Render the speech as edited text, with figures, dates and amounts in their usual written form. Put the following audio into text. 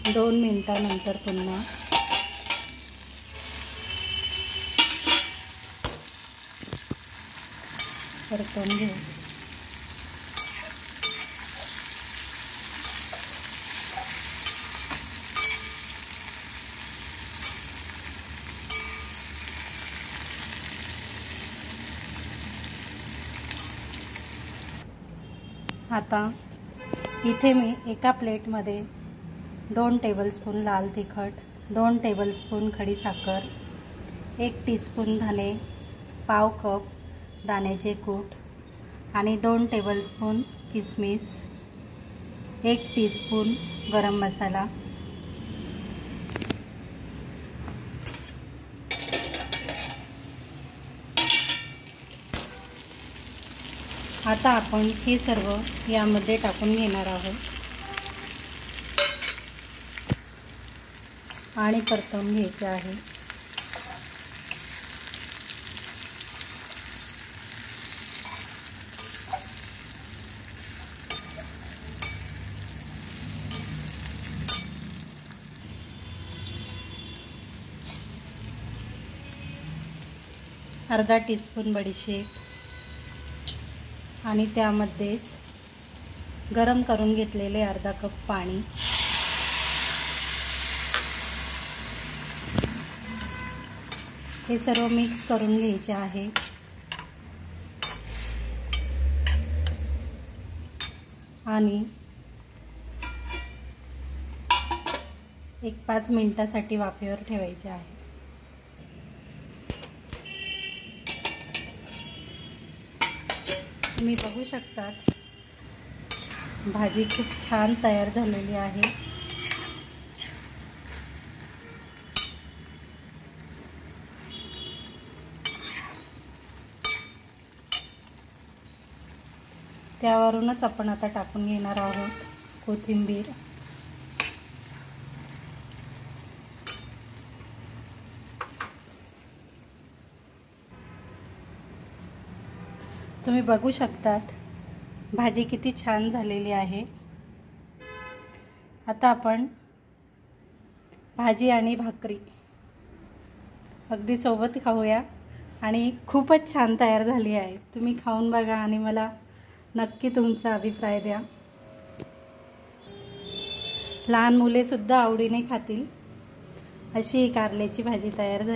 2 मिनिटांनंतर पुन्हा परतून घेऊ। आता इथे मी एका प्लेटमध्ये 2 टेबलस्पून लाल तिखट, 2 टेबलस्पून खडी साखर, 1 टीस्पून धने, पाव कप दाण्याचे कूट आणि 2 टेबलस्पून किसमिस, 1 टीस्पून गरम मसाला, आता आपण हे सर्व यामध्ये टाकून घेणार आहोत आणि परतून घ्यायचे आहे। अर्धा टीस्पून बडीशेप आणि त्यामध्येच गरम करून घेतलेले अर्धा कप पाणी, हे सर्व मिक्स करून घ्यायचे आहे। आणि 5 मिनिटांसाठी वाफेवर ठेवायचे आहे। तुम्ही बघू शकतात भाजी खूप छान तयार झालेली आहे। त्यावरूनच आपण आता टाकून घेणार आहोत कोथिंबीर। तुम्ही बघू शकतात भाजी किती छान झालेली आहे। आता आपण भाजी आणि भाकरी अगदी सोबत खाऊया आणि खूपच छान तयार झाली आहे। तुम्ही खाऊन बघा आणि मला नक्की तुमचा अभिप्राय द्या। लहान मुले सुद्धा आवडीने खातील अशी कारल्याची भाजी तयार झाली।